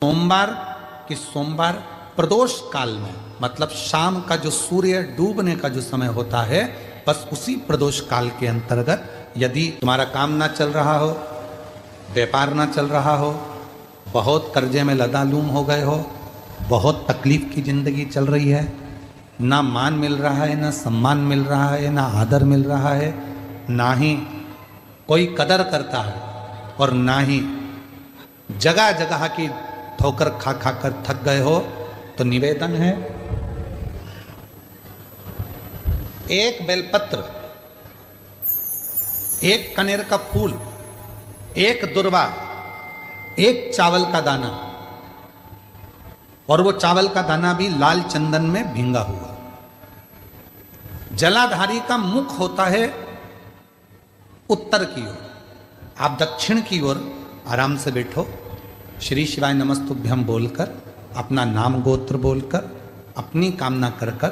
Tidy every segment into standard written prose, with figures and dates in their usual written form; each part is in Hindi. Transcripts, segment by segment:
सोमवार कि सोमवार प्रदोष काल में, मतलब शाम का जो सूर्य डूबने का जो समय होता है, बस उसी प्रदोष काल के अंतर्गत यदि तुम्हारा काम ना चल रहा हो, व्यापार ना चल रहा हो, बहुत कर्जे में लदालूम हो गए हो, बहुत तकलीफ की जिंदगी चल रही है, ना मान मिल रहा है, ना सम्मान मिल रहा है, ना आदर मिल रहा है, ना ही कोई कदर करता है और ना ही जगह जगह की ठोकर खा खा कर थक गए हो, तो निवेदन है एक बेलपत्र, एक कनेर का फूल, एक दुर्वा, एक चावल का दाना, और वो चावल का दाना भी लाल चंदन में भींगा हुआ। जलाधारी का मुख होता है उत्तर की ओर, आप दक्षिण की ओर आराम से बैठो, श्री शिवाय नमस्तुभ्यम बोलकर, अपना नाम गोत्र बोलकर, अपनी कामना कर कर,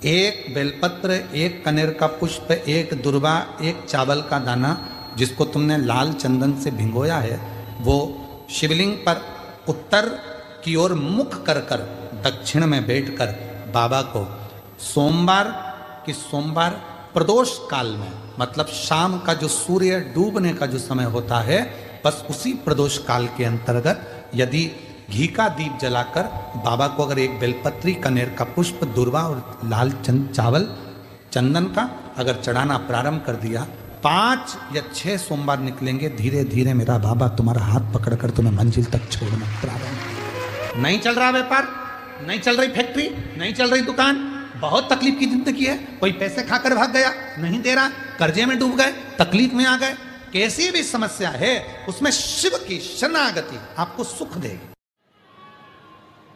एक बेलपत्र, एक कनेर का पुष्प, एक दुर्वा, एक चावल का दाना जिसको तुमने लाल चंदन से भिगोया है, वो शिवलिंग पर उत्तर की ओर मुख कर कर दक्षिण में बैठकर बाबा को सोमवार कि सोमवार प्रदोष काल में, मतलब शाम का जो सूर्य डूबने का जो समय होता है, बस उसी प्रदोष काल के अंतर्गत यदि घी का दीप जलाकर बाबा को अगर एक बेलपत्री, कनेर का पुष्प, दुर्वा और लाल चावल चंदन का अगर चढ़ाना प्रारंभ कर दिया, 5 या 6 सोमवार निकलेंगे, धीरे धीरे मेरा बाबा तुम्हारा हाथ पकड़कर तुम्हें मंजिल तक छोड़ना प्रारंभ। नहीं चल रहा व्यापार, नहीं चल रही फैक्ट्री, नहीं चल रही दुकान, बहुत तकलीफ की जिंदगी है, कोई पैसे खाकर भाग गया, नहीं दे रहा, कर्जे में डूब गए, तकलीफ में आ गए, कैसी भी समस्या है उसमें शिव की शरणागति आपको सुख देगी।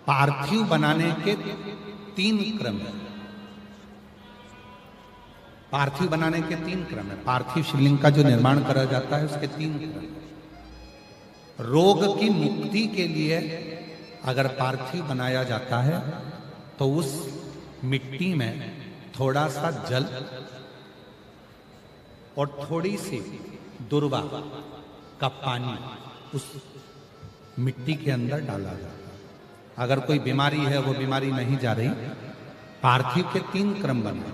पार्थिव बनाने के 3 क्रम है। पार्थिव बनाने के 3 क्रम है। पार्थिव शिवलिंग का जो निर्माण करा जाता है उसके 3 क्रम। रोग की मुक्ति के लिए अगर पार्थिव बनाया जाता है तो उस मिट्टी में थोड़ा सा जल और थोड़ी सी दुर्वा का पानी उस मिट्टी के अंदर डाला जाता है। अगर कोई बीमारी है, वो बीमारी नहीं जा रही, पार्थिव के 3 क्रम बने।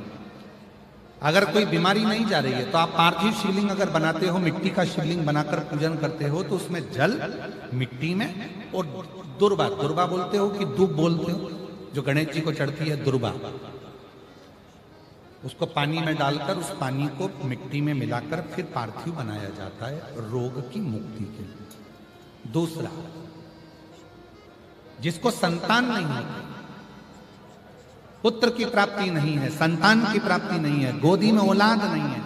अगर कोई बीमारी नहीं जा रही है तो आप पार्थिव शिवलिंग अगर बनाते हो, मिट्टी का शिवलिंग बनाकर पूजन करते हो, तो उसमें जल मिट्टी में और दुर्वा, दुर्वा बोलते हो कि दूब बोलते हो, जो गणेश जी को चढ़ती है दुर्वा, उसको पानी में डालकर उस पानी को मिट्टी में मिलाकर फिर पार्थिव बनाया जाता है रोग की मुक्ति के लिए। दूसरा, जिसको संतान नहीं होती, पुत्र की प्राप्ति नहीं है, संतान की प्राप्ति नहीं है, गोदी में औलाद नहीं है,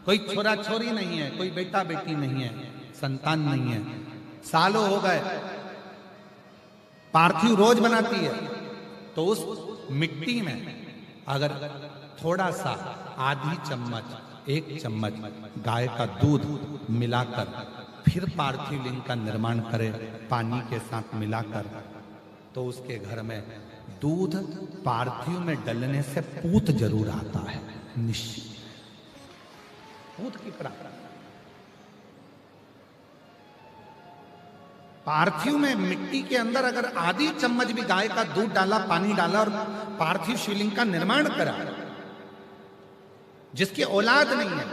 कोई छोरा छोरी नहीं है, कोई बेटा बेटी नहीं है, संतान नहीं है, सालों हो गए, पार्थिव रोज बनाती है, तो उस मिट्टी में अगर थोड़ा सा आधी चम्मच, 1 चम्मच गाय का दूध मिलाकर फिर पार्थिव लिंग का निर्माण करे पानी के साथ मिलाकर, तो उसके घर में दूध पार्थिव में डलने से पूत जरूर आता है, निश्चित पूत की प्राप्ति। पार्थिव में मिट्टी के अंदर अगर आधी चम्मच भी गाय का दूध डाला, पानी डाला और पार्थिव शिवलिंग का निर्माण करा, जिसकी औलाद नहीं है,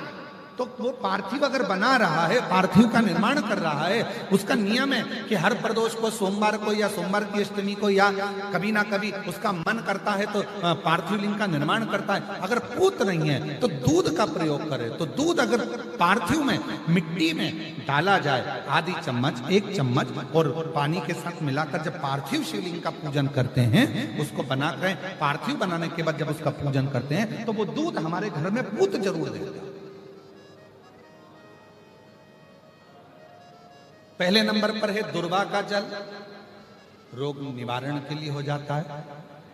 तो वो पार्थिव अगर बना रहा है, पार्थिव का निर्माण कर रहा है, उसका नियम है कि हर प्रदोष को, सोमवार को या सोमवार की अष्टमी को या कभी ना कभी उसका मन करता है तो पार्थिव लिंग का निर्माण करता है। अगर पूत नहीं है तो दूध का प्रयोग करे, तो दूध अगर पार्थिव में मिट्टी में डाला जाए, आधी चम्मच, 1 चम्मच, और पानी के साथ मिलाकर जब पार्थिव शिवलिंग का पूजन करते हैं, उसको बनाकर पार्थिव बनाने के बाद जब उसका पूजन करते हैं, तो वो दूध हमारे घर में पूत जरूर देता है। पहले नंबर पर है दुर्वा का जल, रोग निवारण के लिए हो जाता है।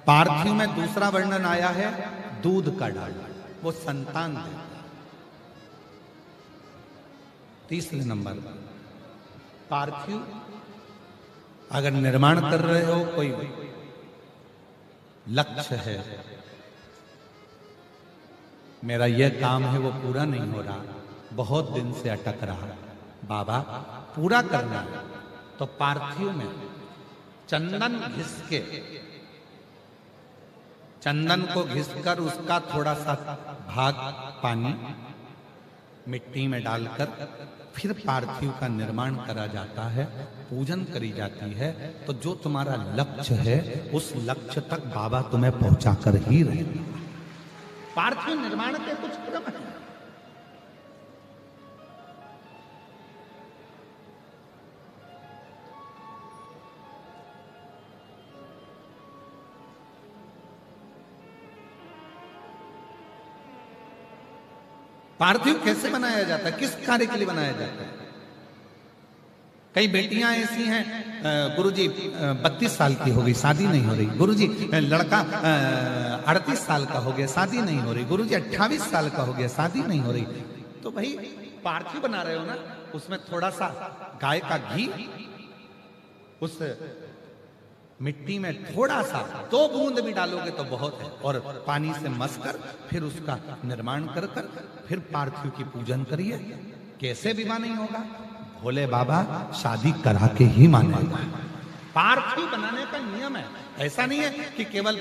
पार्थिव में दूसरा वर्णन आया है दूध का डालना, वो संतान देता है। तीसरे नंबर पर पार्थिव अगर निर्माण कर रहे हो, कोई लक्ष्य है, मेरा यह काम है वो पूरा नहीं हो रहा, बहुत दिन से अटक रहा, बाबा पूरा करना है, तो पार्थिव में चंदन घिस के, चंदन को घिसकर उसका थोड़ा सा भाग पानी मिट्टी में डालकर फिर पार्थिव का निर्माण करा जाता है, पूजन करी जाती है। तो जो तुम्हारा लक्ष्य है उस लक्ष्य तक बाबा तुम्हें पहुंचा कर ही रहेगा। पार्थिव निर्माण के कुछ क्रम है। पार्थिव कैसे बनाया जाता है, किस कार्य के लिए बनाया जाता है? कई बेटियां ऐसी हैं, गुरुजी 32 साल की हो गई, शादी नहीं हो रही। गुरुजी लड़का 38 साल का हो गया, शादी नहीं हो रही। गुरुजी 28 साल का हो गया, शादी नहीं हो रही। तो भाई पार्थिव बना रहे हो ना, उसमें थोड़ा सा गाय का घी उस मिट्टी में थोड़ा सा 2 बूंद भी डालोगे तो बहुत है, और पानी से मसकर फिर उसका निर्माण कर कर फिर पार्थिव की पूजन करिए। कैसे विवाह नहीं होगा? भोले बाबा शादी करा के ही मानेगा। पार्थिव बनाने का नियम है। ऐसा नहीं है कि केवल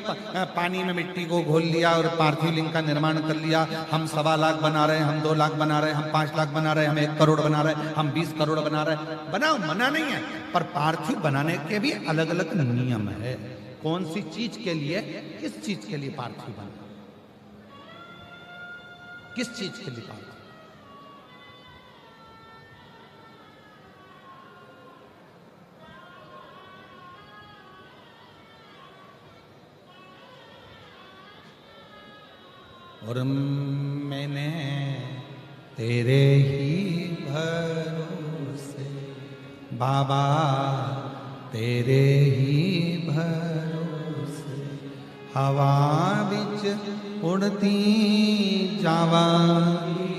पानी में मिट्टी को घोल लिया और पार्थिव लिंग का निर्माण कर लिया। हम 1.25 लाख बना रहे हैं, हम 2 लाख बना रहे हैं, हम 5 लाख बना रहे हैं, हम 1 करोड़ बना रहे हैं, हम 20 करोड़ बना रहे हैं। बनाओ, मना नहीं है, पर पार्थिव बनाने के भी अलग अलग नियम है। कौन सी चीज के लिए, किस चीज के लिए पार्थिव बना, किस चीज के लिए पार्थिव? और मैंने तेरे ही भरोसे बाबा, तेरे ही भरोसे हवा बिच उड़ती जावांगी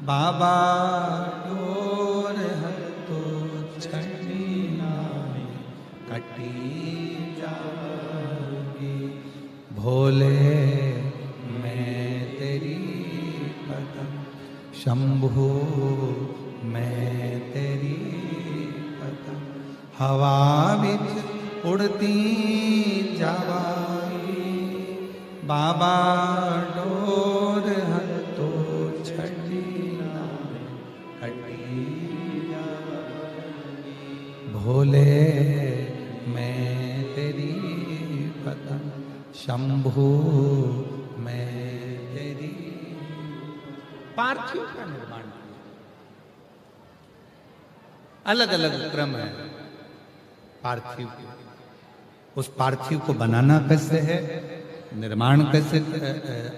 बाबा, डोर है तो छड़ी नाय कटी जाऊंगी। भोले शंभु मैं तेरी पदम, हवा बिच उड़ती जावाई बाबा, डोर है तो छड़ी कटी जावाई। भोले मैं तेरी पदम, शंभु मैं तेरी। पार्थिव का निर्माण अलग अलग क्रम है पार्थिव के। उस पार्थिव को बनाना कैसे है, निर्माण कैसे,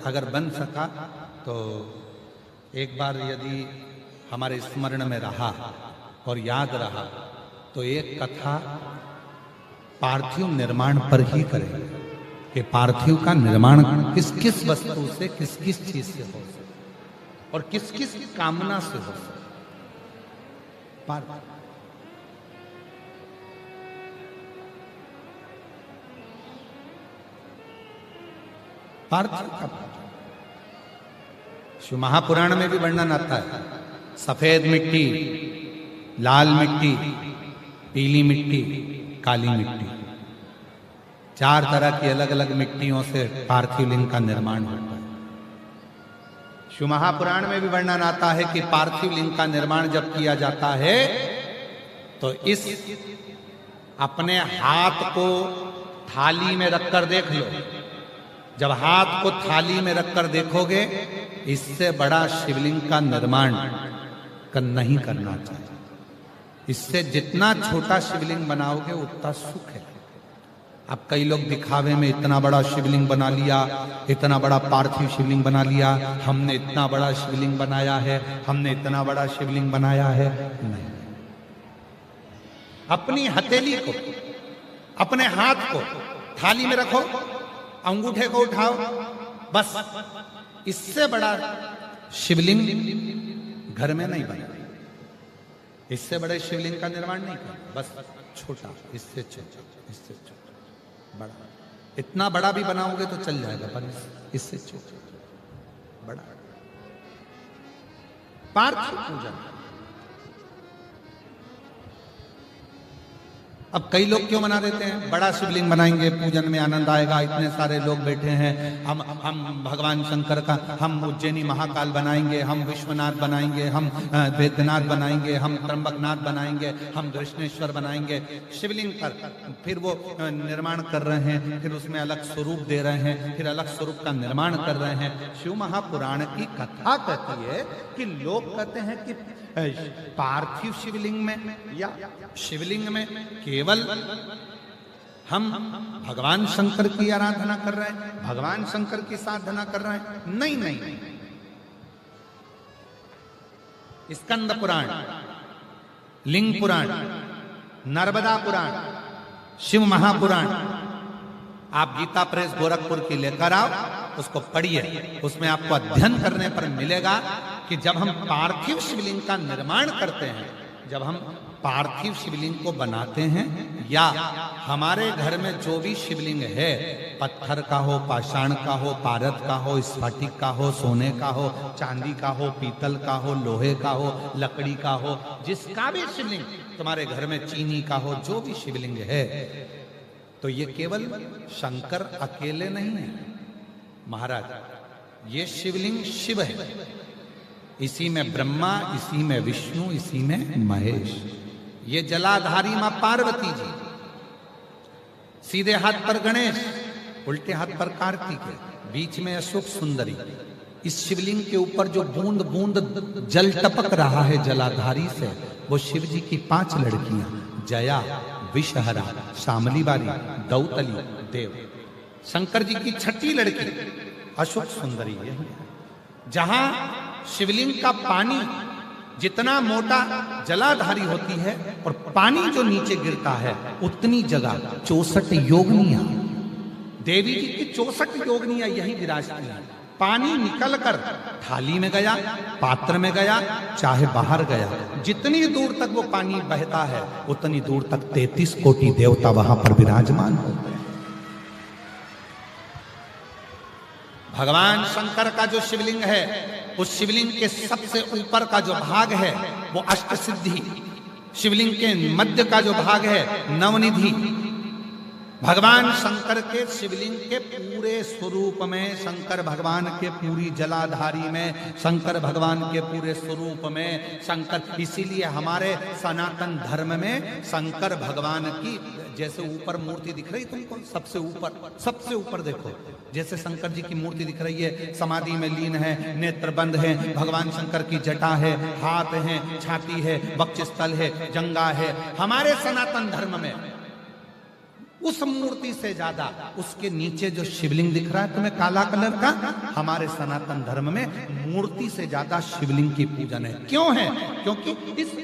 अगर बन सका तो एक बार यदि हमारे स्मरण में रहा और याद रहा तो एक कथा पार्थिव निर्माण पर ही करें कि पार्थिव का निर्माण किस किस वस्तु से, किस किस चीज से हो और किस किस कामना से हो। पार्थिव का शिव महापुराण में भी वर्णन आता है। सफेद मिट्टी, लाल मिट्टी, पीली मिट्टी, काली मिट्टी, 4 तरह की अलग अलग मिट्टियों से पार्थिव लिंग का निर्माण होता है। शिव महापुराण में भी वर्णन आता है कि पार्थिव लिंग का निर्माण जब किया जाता है तो इस अपने हाथ को थाली में रखकर देख लो। जब हाथ को थाली में रखकर देखोगे, इससे बड़ा शिवलिंग का निर्माण नहीं करना चाहिए। इससे जितना छोटा शिवलिंग बनाओगे उतना सुख है। अब कई लोग दिखावे में इतना बड़ा शिवलिंग बना लिया, इतना बड़ा पार्थिव शिवलिंग बना लिया, हमने इतना बड़ा शिवलिंग बनाया है, हमने इतना बड़ा शिवलिंग बनाया है। नहीं, अपनी हथेली को, अपने हाथ को थाली में रखो, अंगूठे को उठाओ, बस। इससे बड़ा शिवलिंग घर में नहीं बना, इससे बड़े शिवलिंग का निर्माण नहीं करना, बस छोटा, इससे छोटा, इससे छोटा, बड़ा। इतना बड़ा भी बनाओगे तो चल जाएगा, पर इससे छोटा, बड़ा। पार्थिव पूजन अब कई लोग क्यों बना देते हैं, बड़ा शिवलिंग बनाएंगे, पूजन में आनंद आएगा, इतने सारे लोग बैठे हैं, हम भगवान शंकर का, हम उज्जैनी महाकाल बनाएंगे, हम विश्वनाथ बनाएंगे, हम वैद्यनाथ बनाएंगे, हम त्र्यंबकनाथ बनाएंगे, हम कृष्णेश्वर बनाएंगे शिवलिंग पर। फिर वो निर्माण कर रहे हैं, फिर उसमें अलग स्वरूप दे रहे हैं, फिर अलग स्वरूप का निर्माण कर रहे हैं। शिव महापुराण की कथा कहती है कि लोग कहते हैं कि पार्थिव शिवलिंग में या शिवलिंग में केवल हम भगवान शंकर की आराधना कर रहे हैं, भगवान शंकर की साधना कर रहे हैं। नहीं नहीं, स्कंद पुराण, लिंग पुराण, नर्मदा पुराण, शिव महापुराण, आप गीता प्रेस गोरखपुर की लेकर आओ, उसको पढ़िए। उसमें आपको अध्ययन करने पर मिलेगा कि जब हम पार्थिव शिवलिंग का निर्माण करते हैं, जब हम पार्थिव शिवलिंग को बनाते हैं, या हमारे घर में जो भी शिवलिंग है, पत्थर का हो, पाषाण का हो, पारद का हो, स्फटिक का हो, सोने का हो, चांदी का हो, पीतल का हो, लोहे का हो, लकड़ी का हो, जिसका भी शिवलिंग तुम्हारे घर में, चीनी का हो, जो भी शिवलिंग है, तो ये केवल शंकर अकेले नहीं है महाराज, ये शिवलिंग शिव है। इसी में ब्रह्मा, इसी में विष्णु, इसी में महेश। ये जलाधारी मां पार्वती जी, सीधे हाथ पर गणेश, उल्टे हाथ पर कार्तिक है, बीच में अशोक सुंदरी। इस शिवलिंग के ऊपर जो बूंद बूंद जल टपक रहा है जलाधारी से, वो शिव जी की 5 लड़कियां, जया, विषहरा, शामली बारी, दौतली, देव। शंकर जी की 6ठी लड़की अशोक सुंदरी है। जहां शिवलिंग का पानी जितना मोटा जलाधारी होती है और पानी जो नीचे गिरता है, उतनी जगह 64 योगिनियां, देवी जी की 64 योगिनियां यही विराजती हैं। पानी निकलकर थाली में गया, पात्र में गया, चाहे बाहर गया, जितनी दूर तक वो पानी बहता है, उतनी दूर तक 33 कोटि देवता वहां पर विराजमान होते हैं। भगवान शंकर का जो शिवलिंग है, उस शिवलिंग के सबसे ऊपर का जो भाग है वो अष्ट सिद्धि, शिवलिंग के मध्य का जो भाग है नवनिधि। भगवान शंकर के शिवलिंग के पूरे स्वरूप में, शंकर भगवान के पूरी जलाधारी में, शंकर भगवान के पूरे स्वरूप में शंकर, इसीलिए हमारे सनातन धर्म में शंकर भगवान की जैसे ऊपर मूर्ति दिख रही तुमको, सबसे ऊपर देखो, जैसे शंकर जी की मूर्ति दिख रही है, समाधि में लीन है, नेत्र बंद है, भगवान शंकर की जटा है, हाथ है, छाती है, वक्षस्थल है, जंगा है। हमारे सनातन धर्म में उस मूर्ति से ज्यादा उसके नीचे जो शिवलिंग दिख रहा है तुम्हें काला कलर का, हमारे सनातन धर्म में मूर्ति से ज्यादा शिवलिंग की पूजन है। क्यों है? क्योंकि इस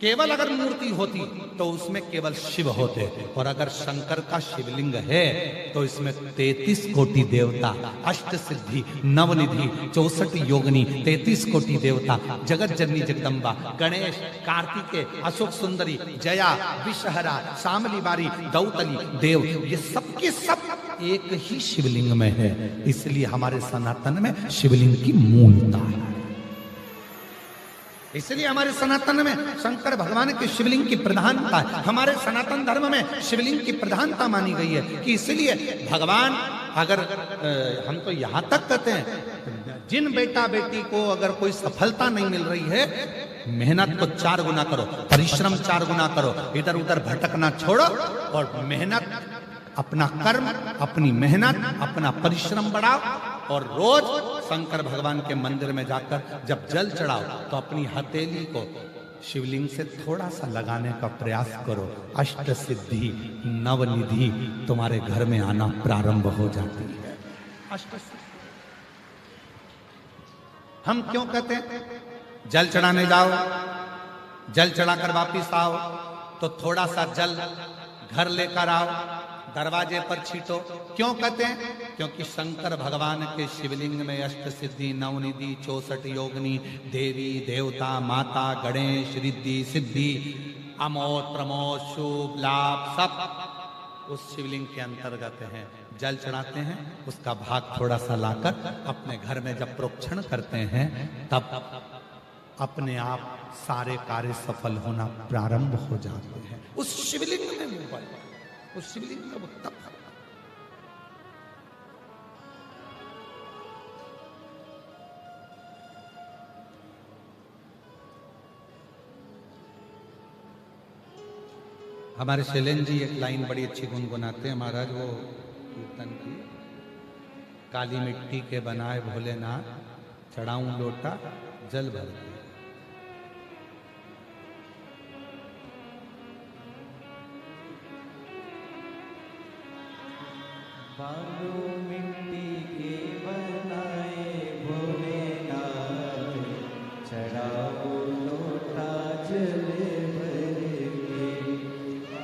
केवल अगर मूर्ति होती तो उसमें केवल शिव होते, और अगर शंकर का शिवलिंग है तो इसमें 33 कोटि देवता, अष्ट सिद्धि, नवनिधि, 64 योगिनी, 33 कोटि देवता, जगत जननी जगदम्बा, गणेश, कार्तिकेय, अशोक सुंदरी, जया, विषहरा, शामली बारी, दौतली, देव, ये सबके सब एक ही शिवलिंग में है। इसलिए हमारे सनातन में शिवलिंग की मूलता है। इसलिए हमारे सनातन में शंकर भगवान के शिवलिंग की प्रधानता है। हमारे सनातन धर्म में शिवलिंग की प्रधानता मानी गई है कि इसलिए भगवान, अगर हम तो यहां तक कहते हैं, जिन बेटा बेटी को अगर कोई सफलता नहीं मिल रही है, मेहनत को 4 गुना करो, परिश्रम 4 गुना करो, इधर उधर भटकना छोड़ो और मेहनत, अपना कर्म, अपनी मेहनत, अपना परिश्रम बढ़ाओ, और रोज शंकर भगवान के मंदिर में जाकर जब जल चढ़ाओ तो अपनी हथेली को शिवलिंग से थोड़ा सा लगाने का प्रयास करो। अष्ट सिद्धि, नवनिधि तुम्हारे घर में आना प्रारंभ हो जाती है। अष्ट सिद्धि हम क्यों कहते हैं? जल चढ़ाने जाओ, जल चढ़ाकर वापिस आओ तो थोड़ा सा जल घर लेकर आओ, दरवाजे पर छीटो। क्यों कहते हैं? क्योंकि शंकर भगवान के शिवलिंग में अष्ट सिद्धि, नवनिधि, 64 योगिनी, देवी देवता, माता, गणेश, रिद्धि सिद्धि, अमोद प्रमोद, शुभ लाभ सब उस शिवलिंग के अंतर्गत है। जल चढ़ाते हैं, उसका भाग थोड़ा सा लाकर अपने घर में जब प्रोक्षण करते हैं, तब अपने आप सारे कार्य सफल होना प्रारंभ हो जाते हैं। उस शिवलिंग में में मुंह पड़ उस शिवलिंग का वो तप। हमारे शैलेंद्र जी एक लाइन बड़ी अच्छी गुनगुनाते हैं महाराज, वो कीर्तन की, काली मिट्टी के बनाए भोलेनाथ, चढ़ाऊं लोटा जल भर के। बालू मिट्टी के बनाए भोलेनाथ, चढ़ाओ लोटा जल भर के।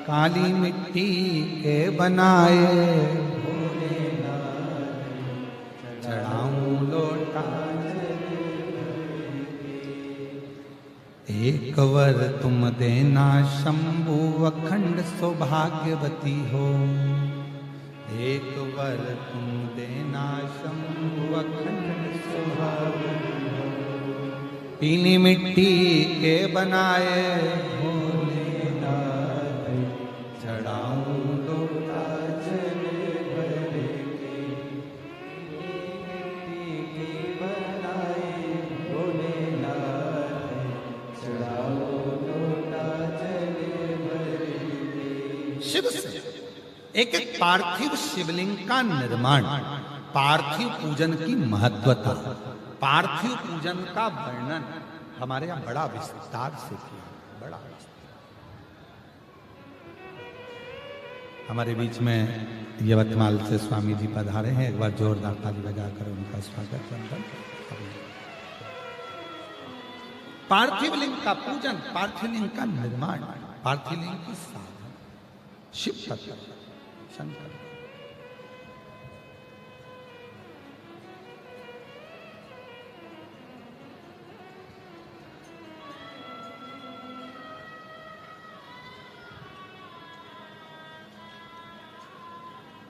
काली मिट्टी के बनाए भोलेनाथ, चढ़ाऊं लोटा जल भर के। एक वर तुम देना शंभु अखंड सौभाग्यवती हो, एक वर तुम देना शंभु अखंड सौभाग्यवती हो। पीली मिट्टी के बनाए भोलेनाथ, चढ़ाऊं लोटा जल भर के। मिट्टी के बनाए भोलेनाथ, चढ़ाओ लोटा जल भर के। शिव से एक एक पार्थिव शिवलिंग का निर्माण, पार्थिव पूजन की महत्वता, पार्थिव पूजन का वर्णन हमारे यहाँ बड़ा विस्तार से किया, बड़ा विस्तार। हमारे बीच में यवतमाल से स्वामी जी पधारे हैं, एक बार जोरदार ताली बजाकर उनका स्वागत वंदन। पार्थिव लिंग का पूजन, पार्थिव लिंग का निर्माण, पार्थिव लिंग की साधना, शिव तत्व शंकर।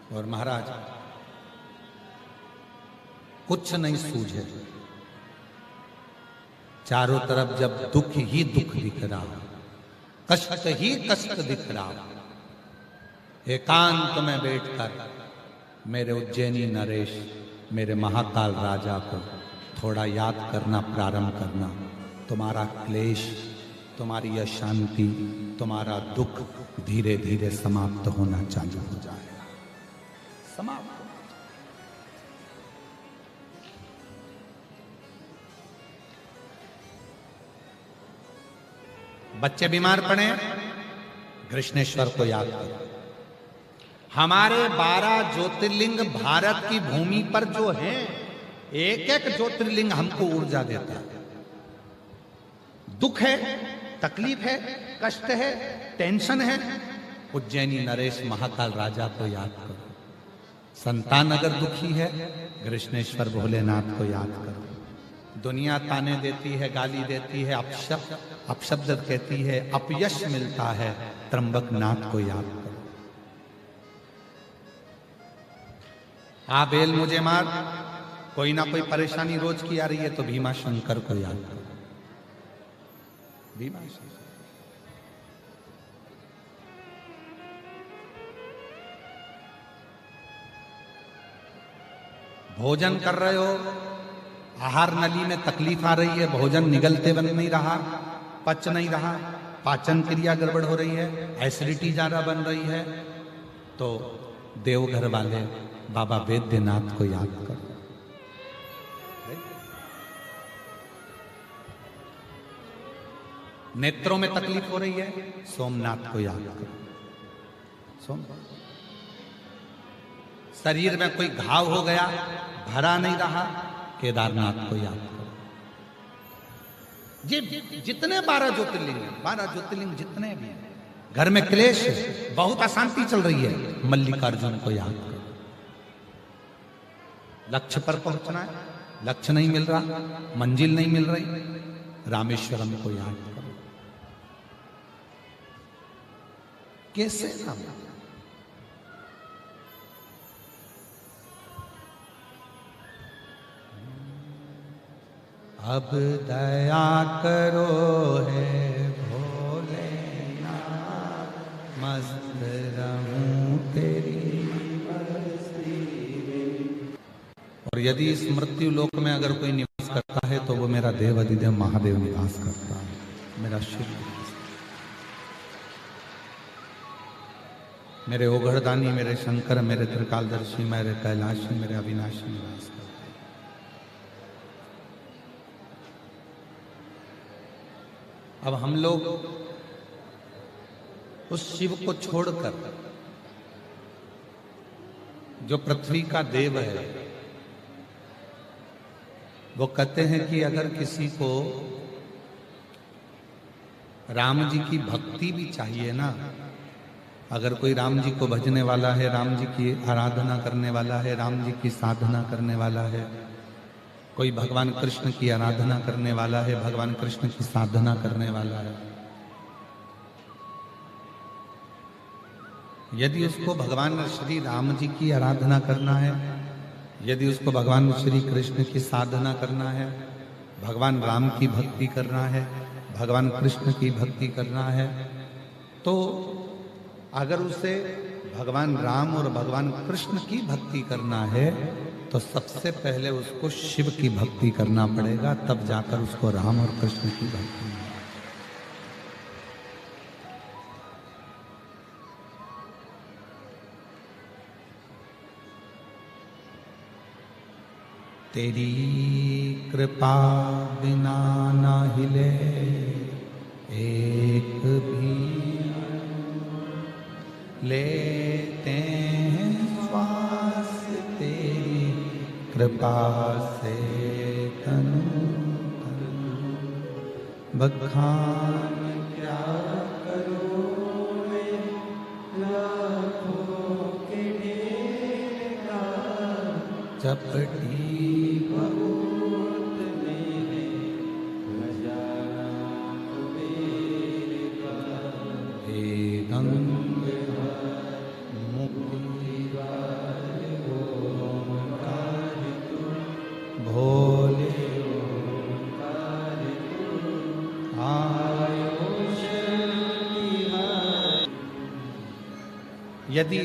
और महाराज कुछ नहीं सूझे, चारों तरफ जब दुख ही दुख दिख रहा, कष्ट ही कष्ट दिख रहा, एकांत में बैठकर मेरे उज्जैनी नरेश, मेरे महाकाल राजा को थोड़ा याद करना प्रारंभ करना, तुम्हारा क्लेश, तुम्हारी अशांति, तुम्हारा दुख धीरे धीरे समाप्त होना चालू हो जाएगा, समाप्त। बच्चे बीमार पड़े, कृष्णेश्वर को याद करो। हमारे 12 ज्योतिर्लिंग भारत की भूमि पर जो हैं, एक एक ज्योतिर्लिंग हमको ऊर्जा देता है। दुख है, तकलीफ है, कष्ट है, टेंशन है, उज्जैनी नरेश महाकाल राजा को याद करो। संतान अगर दुखी है, कृष्णेश्वर भोलेनाथ को याद करो। दुनिया ताने देती है, गाली देती है, अपशब्द कहती है, अपयश मिलता है, त्र्यंबक नाथ को याद करो। बेल मुझे मार, कोई ना कोई परेशानी रोज की आ रही है, तो भीमा शंकर को याद करो। भीमा शंकर। भोजन कर रहे हो, आहार नली में तकलीफ आ रही है, भोजन निगलते बन नहीं रहा, पच नहीं रहा, पाचन क्रिया गड़बड़ हो रही है, एसिडिटी ज्यादा बन रही है, तो देवघर वाले बाबा वैद्यनाथ को याद करो। नेत्रों में तकलीफ हो रही है, सोमनाथ को याद करो। शरीर में कोई घाव हो गया, भरा नहीं रहा, केदारनाथ को याद करो। ये जितने 12 ज्योतिर्लिंग हैं, 12 ज्योतिर्लिंग जितने भी हैं, घर में क्लेश है, बहुत अशांति चल रही है, मल्लिकार्जुन को याद करो। लक्ष्य पर पहुंचना है, लक्ष्य नहीं मिल रहा, मंजिल नहीं मिल रही, रामेश्वरम को याद करो। कैसे राम? अब दया करो है भोलेनाथ, मस्त रहूं तेरी। और यदि इस मृत्यु लोक में अगर कोई निवास करता है तो वो मेरा देव अधिदेव महादेव निवास करता है, मेरा शिव निवास, मेरे ओघड़दानी, मेरे शंकर, मेरे त्रिकालदर्शी, मेरे कैलाशी, मेरे अविनाशी निवास करता है। अब हम लोग उस शिव को छोड़कर जो पृथ्वी का देव है, वो कहते हैं कि अगर किसी को राम जी की भक्ति भी चाहिए ना, अगर कोई राम जी को भजने वाला है, राम जी की आराधना करने वाला है, राम जी की साधना करने वाला है, कोई भगवान कृष्ण की आराधना करने वाला है, भगवान कृष्ण की साधना करने वाला है, यदि उसको भगवान श्री राम जी की आराधना करना है, यदि उसको भगवान श्री कृष्ण की साधना करना है, भगवान राम की भक्ति करना है, भगवान कृष्ण की भक्ति करना है, तो अगर उसे भगवान राम और भगवान कृष्ण की भक्ति करना है तो सबसे पहले उसको शिव की भक्ति करना पड़ेगा, तब जाकर उसको राम और कृष्ण की भक्ति। तेरी कृपा बिना ना हिले एक भी, लेते हैं श्वास तेरी कृपा से तनु तनु। बखान क्या करूं मैं लाखों के ढेर का, चपटी बहुत मेरे बजाना कुबेर का। हे गंगा भोले यदि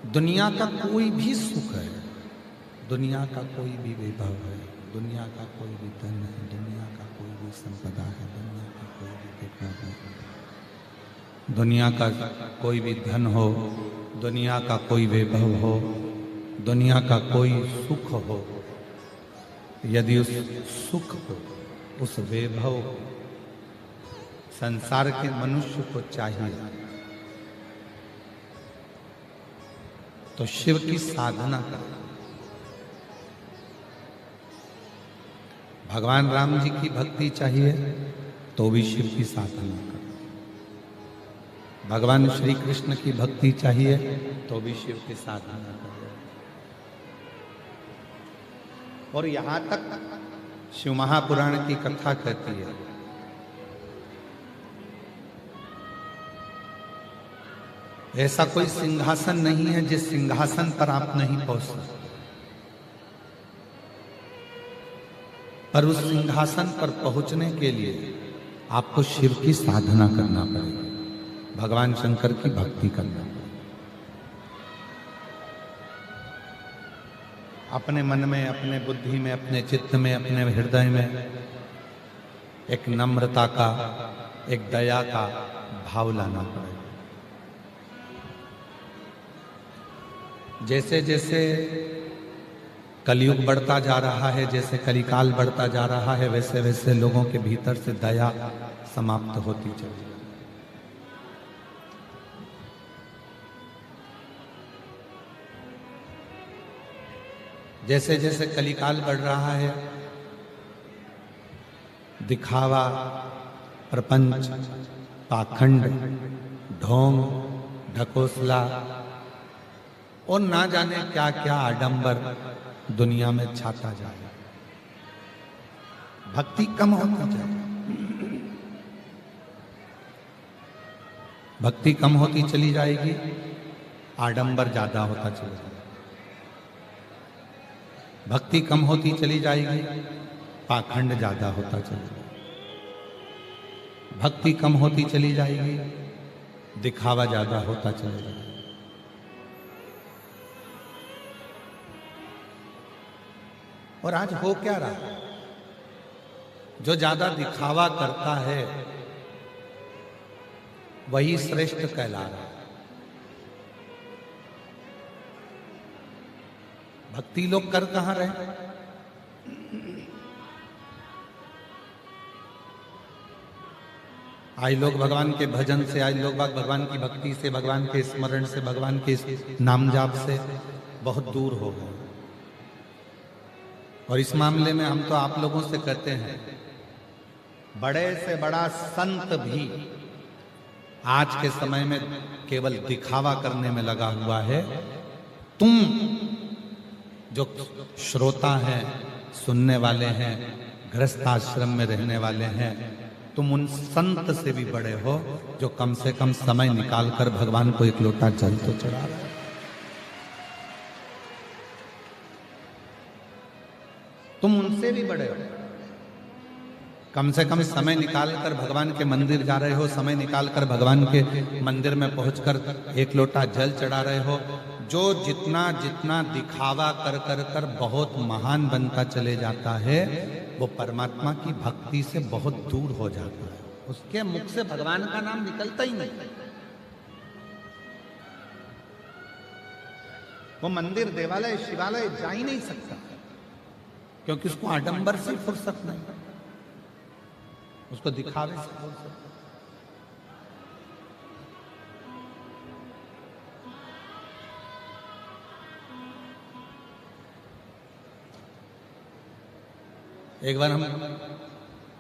दुनिया का कोई भी सुख है, दुनिया का कोई भी वैभव है, दुनिया का कोई भी धन है, दुनिया का कोई भी संपदा है, दुनिया का कोई भी वैभव है, दुनिया का कोई भी धन हो, दुनिया का कोई वैभव हो, दुनिया का कोई सुख हो, यदि उस सुख को, उस वैभव को संसार के मनुष्य को चाहिए तो शिव की साधना करें। भगवान राम जी की भक्ति चाहिए तो भी शिव की साधना करें। भगवान श्री कृष्ण की भक्ति चाहिए तो भी शिव की साधना करें। और यहां तक शिव महापुराण की कथा कहती है ऐसा कोई सिंहासन नहीं है जिस सिंहासन पर आप नहीं पहुंच सकते, पर उस सिंहासन पर पहुंचने के लिए आपको शिव की साधना करना पड़ेगा, भगवान शंकर की भक्ति करना पड़ेगा। अपने मन में, अपने बुद्धि में, अपने चित्त में, अपने हृदय में एक नम्रता का, एक दया का भाव लाना पड़ेगा। जैसे जैसे कलयुग बढ़ता जा रहा है, जैसे कलिकाल बढ़ता जा रहा है, वैसे वैसे लोगों के भीतर से दया समाप्त होती चली जाती है। जैसे जैसे कलिकाल बढ़ रहा है, दिखावा, प्रपंच, पाखंड, ढोंग, ढकोसला और ना जाने क्या क्या आडंबर दुनिया में छाता जाए, भक्ति कम होती जाए, भक्ति कम होती चली जाएगी, आडंबर ज्यादा होता चला जाएगा। भक्ति कम होती चली जाएगी, पाखंड ज्यादा होता चला जाएगा। भक्ति कम होती चली जाएगी, दिखावा ज्यादा होता चलेगा। और आज हो क्या रहा, जो ज्यादा दिखावा करता है वही श्रेष्ठ कहला रहा है। भक्ति लोग कर कहां रहे? आज लोग भगवान के भजन से, आज लोग भगवान की भक्ति से, भगवान के स्मरण से, भगवान के नाम जाप से बहुत दूर हो गए। और इस मामले में हम तो आप लोगों से कहते हैं, बड़े से बड़ा संत भी आज के समय में केवल दिखावा करने में लगा हुआ है। तुम जो श्रोता हैं, सुनने वाले हैं, गृहस्थ आश्रम में रहने वाले हैं, तुम उन संत से भी बड़े हो जो कम से कम समय निकालकर भगवान को एक लोटा जल तो चढ़ा रहे हैं। तुम उनसे भी बड़े हो, कम से कम समय निकालकर भगवान के मंदिर जा रहे हो, समय निकालकर भगवान के मंदिर में पहुंचकर एक लोटा जल चढ़ा रहे हो। जो जितना जितना दिखावा कर कर कर बहुत महान बनता चले जाता है, वो परमात्मा की भक्ति से बहुत दूर हो जाता है। उसके मुख से भगवान का नाम निकलता ही नहीं। वो मंदिर, देवालय, शिवालय जा ही नहीं सकता, क्योंकि उसको आडंबर से फुर्सत नहीं, उसको दिखावे से फुर्सत। एक बार हम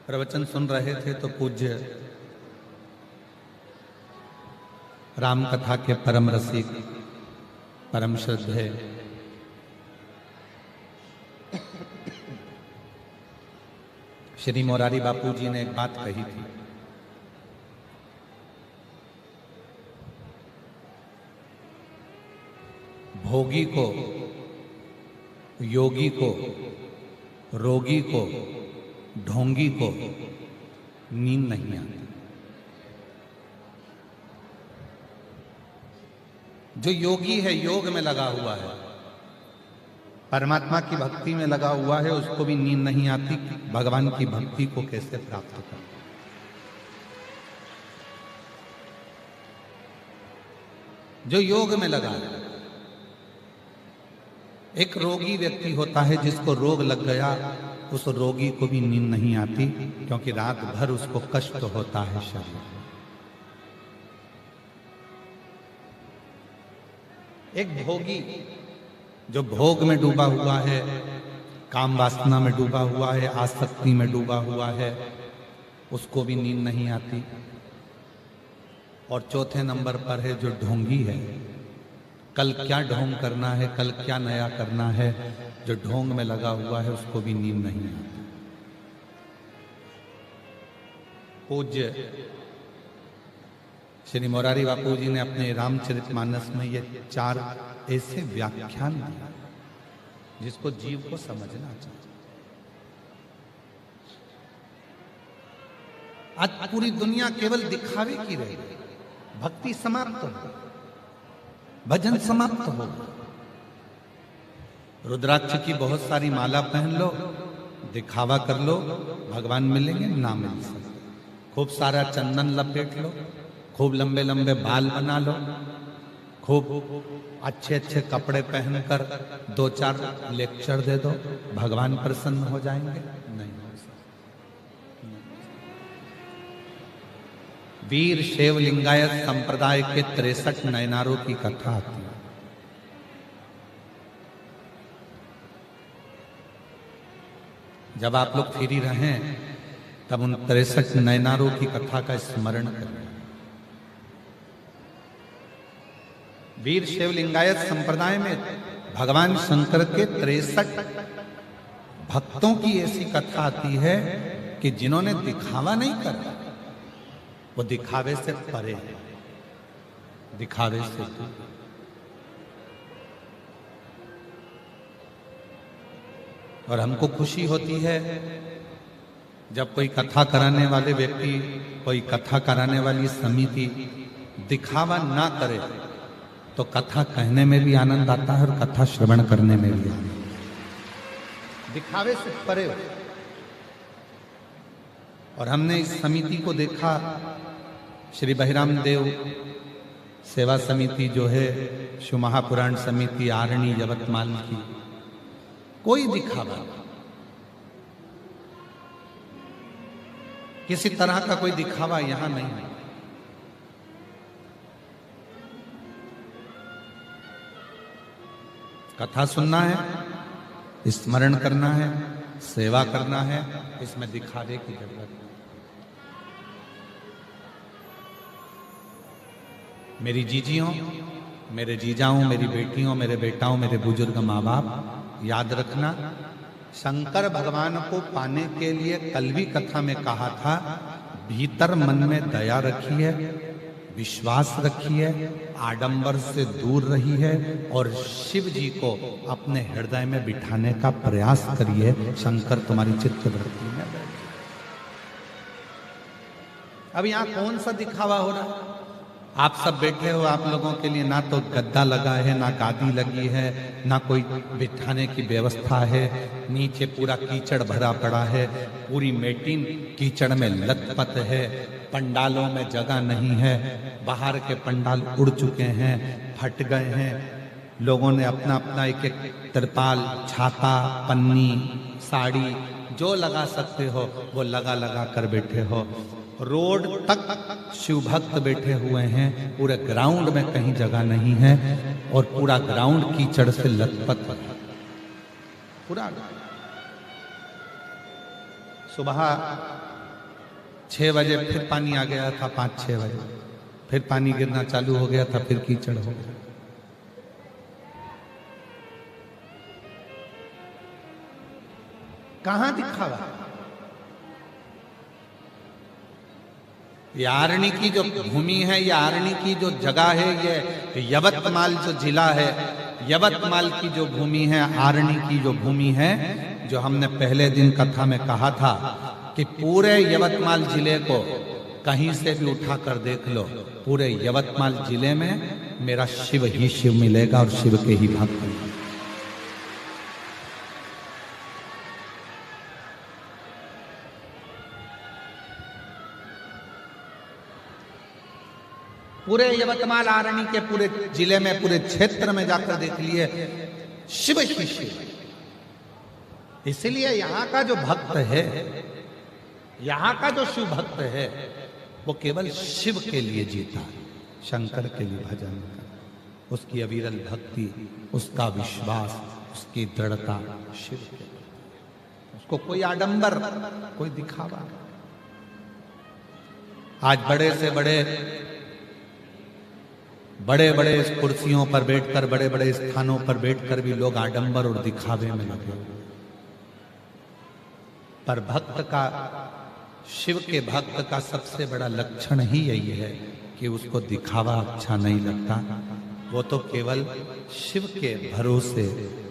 प्रवचन सुन रहे थे तो पूज्य राम कथा के परम रसिक, परम श्रद्धेय श्री मोरारी बापू जी ने एक बात कही थी। भोगी को, योगी को, रोगी को, ढोंगी को नींद नहीं आती। जो योगी है, योग में लगा हुआ है, परमात्मा की भक्ति में लगा हुआ है, उसको भी नींद नहीं आती कि भगवान की भक्ति को कैसे प्राप्त करें। जो योग में लगा है, एक रोगी व्यक्ति होता है जिसको रोग लग गया, उस रोगी को भी नींद नहीं आती, क्योंकि रात भर उसको कष्ट होता है शरीर में। एक भोगी जो भोग में डूबा हुआ है, काम वासना में डूबा हुआ है, आसक्ति में डूबा हुआ है, उसको भी नींद नहीं आती। और चौथे नंबर पर है जो ढोंगी है, कल क्या ढोंग करना है, कल क्या नया करना है, जो ढोंग में लगा हुआ है, उसको भी नींद नहीं आती। पूज्य श्री मोरारी बापू जी ने अपने रामचरितमानस में ये 4 ऐसे व्याख्यान दिए जिसको जीव को समझना चाहिए। आज पूरी दुनिया केवल दिखावे की रही, भक्ति समाप्त हो, भजन समाप्त हो। रुद्राक्ष की बहुत सारी माला पहन लो, दिखावा कर लो, भगवान मिलेंगे ना मिल सकते। खूब सारा चंदन लपेट लो, खूब लंबे लंबे बाल बना लो, खूब अच्छे अच्छे कपड़े पहनकर 2-4 लेक्चर दे दो, भगवान प्रसन्न हो जाएंगे? नहीं हो सकते। वीर शैव लिंगायत संप्रदाय के 63 नयनारों की कथा आती है। जब आप लोग फ्री रहें तब उन 63 नयनारों की कथा का स्मरण करें। वीर शैव लिंगायत संप्रदाय में भगवान शंकर के 63 भक्तों की ऐसी कथा आती है कि जिन्होंने दिखावा नहीं करा, वो दिखावे से परे है, दिखावे से दूर। और हमको खुशी होती है जब कोई कथा कराने वाले व्यक्ति, कोई कथा कराने वाली समिति दिखावा ना करे तो कथा कहने में भी आनंद आता है और कथा श्रवण करने में भी आनंद। दिखावे से परे हो। और हमने इस समिति को देखा, श्री बहिराम देव सेवा समिति जो है, शिव महापुराण समिति आरणी यवतमाल की, कोई दिखावा, किसी तरह का कोई दिखावा यहां नहीं है। कथा सुनना है, स्मरण करना है, सेवा करना है, इसमें दिखावे की जरूरत नहीं। मेरी जीजियों, मेरे जीजाओं, मेरी बेटियों, मेरे बेटाओं, मेरे बुजुर्ग माँ बाप, याद रखना, शंकर भगवान को पाने के लिए कल भी कथा में कहा था, भीतर मन में दया रखी है, विश्वास रखी है, आडंबर से दूर रही है और शिव जी को अपने हृदय में बिठाने का प्रयास करिए। शंकर तुम्हारी चित्त वृत्ति में बैठे। अब यहां कौन सा दिखावा हो रहा है? आप सब बैठे हो, आप लोगों के लिए ना तो गद्दा लगा है, ना गादी लगी है, ना कोई बिठाने की व्यवस्था है, नीचे पूरा कीचड़ भरा पड़ा है, पूरी मेटीन कीचड़ में लथपथ है, पंडालों में जगह नहीं है, बाहर के पंडाल उड़ चुके हैं, फट गए हैं, लोगों ने अपना अपना एक एक तिरपाल, छाता, पन्नी, साड़ी जो लगा सकते हो वो लगा लगा कर बैठे हो। रोड तक शिव भक्त बैठे हुए हैं, पूरे ग्राउंड में कहीं जगह नहीं है और पूरा ग्राउंड कीचड़ से लथपथ है। पूरा सुबह 6 बजे फिर पानी आ गया था, 5-6 बजे फिर पानी गिरना चालू हो गया था, फिर कीचड़ हो गया। कहां दिखावा? ये आरणी की जो भूमि है, ये आरणी की जो जगह है, ये यवतमाल जो जिला है, यवतमाल की जो भूमि है, आरणी की जो भूमि है, जो हमने पहले दिन कथा में कहा था कि पूरे यवतमाल जिले को कहीं से भी उठाकर देख लो, पूरे यवतमाल जिले में मेरा शिव ही शिव मिलेगा और शिव के ही भक्त मिलेंगे। पूरे यवतमाल आरणी के पूरे जिले में, पूरे क्षेत्र में जाकर देख लिए, शिव ही शिव। इसलिए यहाँ का जो भक्त है, यहाँ का जो शिव भक्त है, वो केवल शिव के लिए जीता है, शंकर के लिए भजन कर, उसकी अविरल भक्ति, उसका विश्वास, उसकी दृढ़ता शिव के, उसको कोई आडंबर, कोई दिखावा। आज बड़े से बड़े बड़े कुर्सियों पर बैठकर, बड़े बड़े स्थानों पर बैठकर भी लोग आडंबर और दिखावे में लगे। पर भक्त का, शिव के भक्त का सबसे बड़ा लक्षण ही यही है कि उसको दिखावा अच्छा नहीं लगता। वो तो केवल शिव के भरोसे,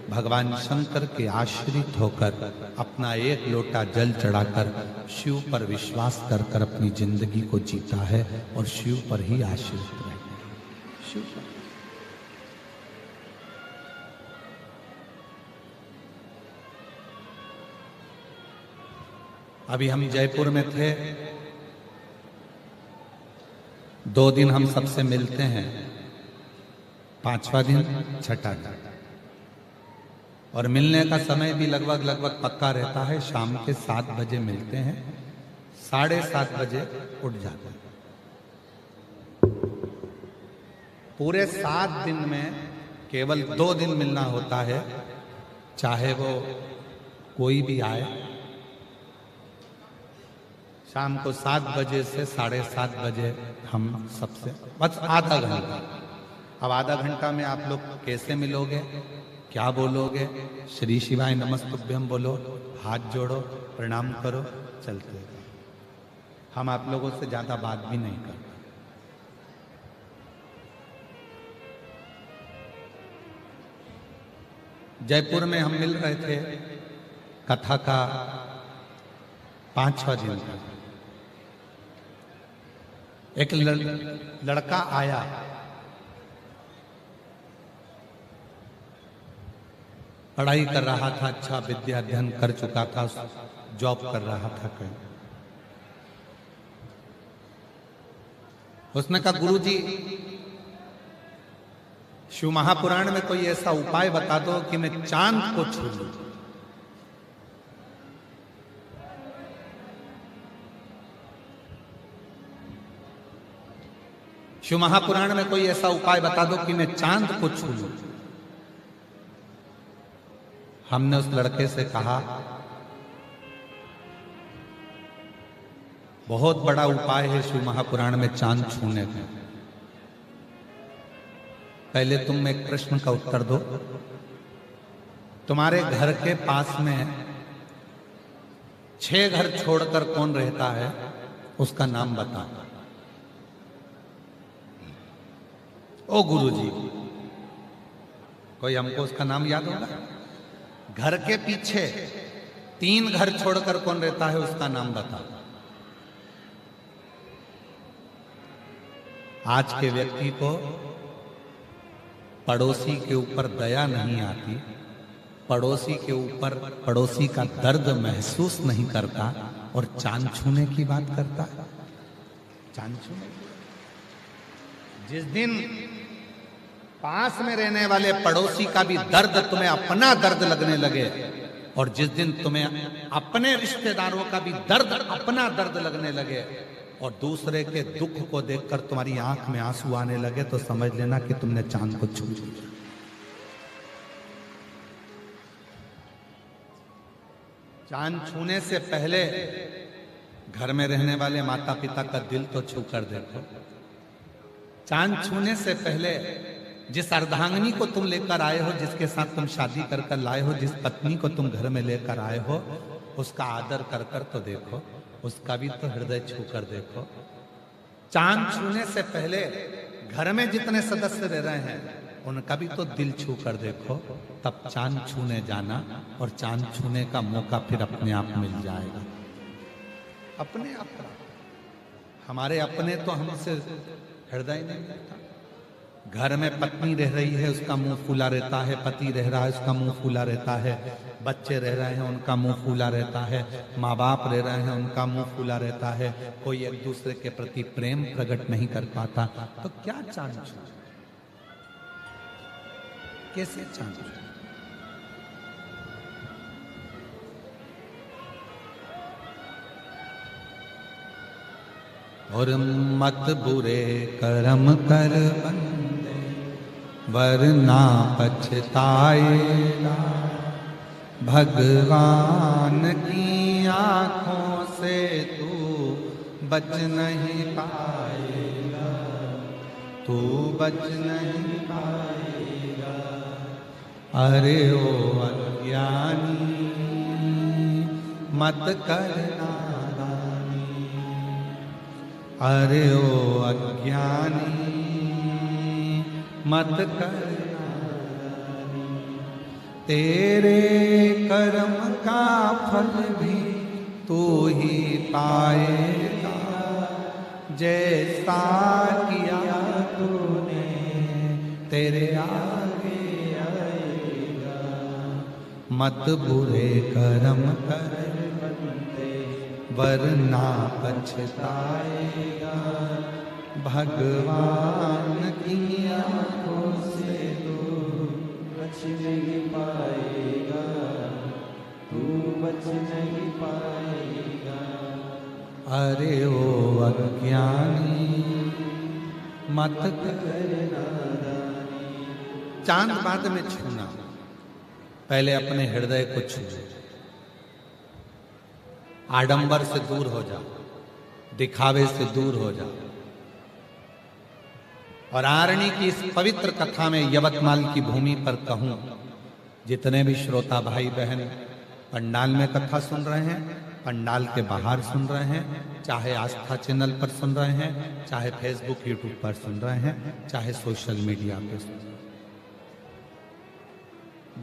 भगवान शंकर के आश्रित होकर, अपना एक लोटा जल चढ़ाकर शिव पर विश्वास कर कर अपनी जिंदगी को जीता है और शिव पर ही आश्रित रहता है। अभी हम जयपुर में थे, 2 दिन हम सबसे मिलते हैं, 5वां दिन छठा दिन, और मिलने का समय भी लगभग पक्का रहता है। शाम के 7 बजे मिलते हैं, 7:30 बजे उठ जाते हैं। पूरे 7 दिन में केवल 2 दिन मिलना होता है, चाहे वो कोई भी आए। शाम को 7 बजे से 7:30 बजे हम सबसे बस आधा घंटा। अब आधा घंटा में आप लोग कैसे मिलोगे, क्या बोलोगे? श्री शिवाय नमस्तुभ्यम बोलो, हाथ जोड़ो, प्रणाम करो, चलते जाओ। हम आप लोगों से ज्यादा बात भी नहीं करते। जयपुर में हम मिल रहे थे, कथा का 5वां दिन था। एक लड़का आया, पढ़ाई कर रहा था, अच्छा विद्या अध्ययन कर चुका था, जॉब कर रहा था कहीं। उसने कहा गुरुजी शिव महापुराण में कोई ऐसा उपाय बता दो कि मैं चांद को छू लूं। शिव महापुराण में कोई ऐसा उपाय बता दो कि मैं चांद को छू लूं। हमने उस लड़के से कहा बहुत बड़ा उपाय है शिव महापुराण में चांद छूने का। पहले तुम एक प्रश्न का उत्तर दो, तुम्हारे घर के पास में 6 घर छोड़कर कौन रहता है, उसका नाम बता। ओ गुरुजी, कोई हमको उसका नाम याद होगा? घर के पीछे 3 घर छोड़कर कौन रहता है, उसका नाम बता। आज के व्यक्ति को पड़ोसी के ऊपर दया नहीं आती, पड़ोसी के ऊपर पड़ोसी का दर्द महसूस नहीं करता और चांद छूने की बात करता है। चांद छूने, जिस दिन पास में रहने वाले पड़ोसी का भी दर्द तुम्हें अपना दर्द लगने लगे और जिस दिन तुम्हें अपने रिश्तेदारों का भी दर्द अपना दर्द लगने लगे और दूसरे के दुख को देखकर तुम्हारी आंख में आंसू आने लगे, तो समझ लेना कि तुमने चांद को छू लिया। चांद छूने से पहले घर में रहने वाले माता पिता का दिल तो छू कर देखो। चांद छूने से पहले जिस अर्धांगिनी को तुम लेकर आए हो, जिसके साथ तुम शादी कर कर लाए हो, जिस पत्नी को तुम घर में लेकर आए हो, उसका आदर कर कर तो देखो, उसका भी तो हृदय छू कर देखो। चांद छूने से पहले घर में जितने सदस्य रह रहे हैं उनका भी तो दिल छू कर देखो, तब चांद छूने जाना और चांद छूने का मौका फिर अपने आप मिल जाएगा। अपने आप हमारे अपने तो हमसे हृदय नहीं मिलता। घर में पत्नी रह रही है, उसका मुंह फूला रहता है, पति रह रहा है, उसका मुंह फूला रहता है, बच्चे रह रहे हैं, उनका मुंह फूला रहता है, माँ बाप रह रहे हैं, उनका मुंह फूला रहता है, कोई एक दूसरे के प्रति प्रेम प्रकट नहीं कर पाता, तो क्या चांद छू, कैसे चांद छू? और मत बुरे कर्म कर बंदे वरना पछताएगा, भगवान की आंखों से तू बच नहीं पाएगा, तू बच नहीं पाएगा। अरे ओ अज्ञानी मत करना, अरे ओ अज्ञानी मत करना, तेरे कर्म का फल भी तू ही पाएगा, जैसा किया तूने तेरे आगे आएगा। मत बुरे कर्म कर वरना पछताएगा, भगवान की आंखों से तू बच नहीं पाएगा, तू बच नहीं पाएगा। अरे ओ अज्ञानी मत करना। चांद बाद में छूना, पहले अपने हृदय को छू, आडंबर से दूर हो जा, दिखावे से दूर हो जा। और आरणी की इस पवित्र कथा में यवतमाल की भूमि पर कहूं, जितने भी श्रोता भाई बहन पंडाल में कथा सुन रहे हैं, पंडाल के बाहर सुन रहे हैं, चाहे आस्था चैनल पर सुन रहे हैं, चाहे फेसबुक यूट्यूब पर सुन रहे हैं, चाहे सोशल मीडिया पे सुन रहे हैं,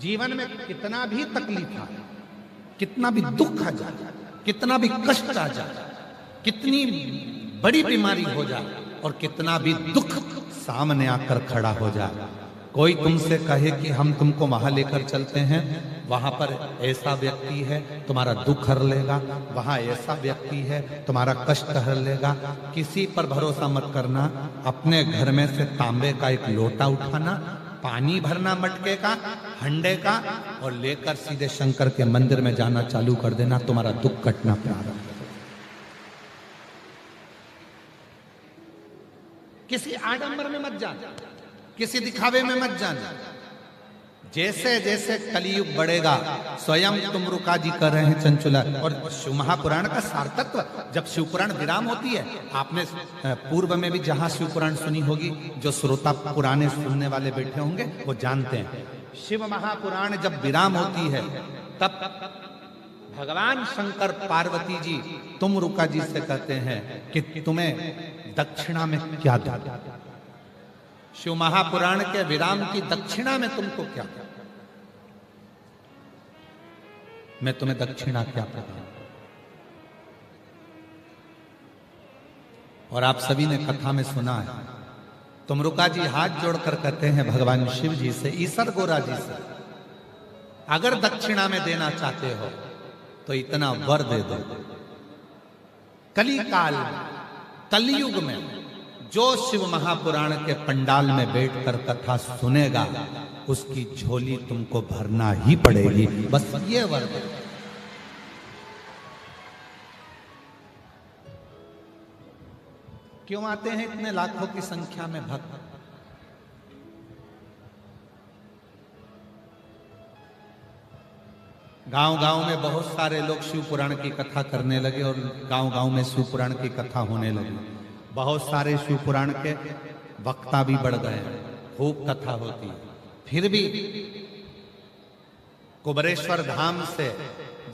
जीवन में कितना भी तकलीफ आ, कितना भी दुख आ जाए, कितना भी कष्ट आ जाए, कितनी बड़ी बीमारी हो जाए, और कितना भी दुख सामने आकर खड़ा हो जाए, कोई तुमसे कहे कि हम तुमको वहां लेकर चलते हैं, वहां पर ऐसा व्यक्ति है तुम्हारा दुख हर लेगा, वहां ऐसा व्यक्ति है तुम्हारा कष्ट हर लेगा, किसी पर भरोसा मत करना। अपने घर में से तांबे का एक लोटा उठाना, पानी भरना मटके का, हंडे का, और लेकर सीधे शंकर के मंदिर में जाना चालू कर देना, तुम्हारा दुख कटना प्रारंभ। किसी आडंबर में मत जाना, किसी दिखावे में मत जाना। जैसे जैसे कलयुग बढ़ेगा, स्वयं तुम रुका जी कर रहे हैं चंचुला। और शिव महापुराण का सार्थत्व, जब शिवपुराण विराम होती है, आपने पूर्व में भी जहां शिवपुराण सुनी होगी, जो श्रोता पुराने सुनने वाले बैठे होंगे वो जानते हैं, शिव महापुराण जब विराम होती है तब भगवान शंकर पार्वती जी तुम रुका जी से कहते हैं कि तुम्हें दक्षिणा में क्या दूं? शिव महापुराण के विराम की दक्षिणा में तुमको क्या, मैं तुम्हें दक्षिणा क्या प्रदान। और आप सभी ने कथा में सुना है, तुम रुका जी हाथ जोड़कर कहते हैं भगवान शिव जी से, ईसर गोरा जी से, अगर दक्षिणा में देना चाहते हो तो इतना वर दे दो। कली काल कलयुग में जो शिव महापुराण के पंडाल में बैठकर कथा सुनेगा, उसकी झोली तुमको भरना ही पड़ेगी, बस ये वर दे। क्यों आते हैं इतने लाखों की संख्या में भक्त? गांव-गांव में बहुत सारे लोग शिव पुराण की कथा करने लगे और गांव-गांव में शिव पुराण की कथा होने लगी। बहुत सारे शिव पुराण के वक्ता भी बढ़ गए, खूब कथा होती है। फिर भी कुबरेश्वर धाम से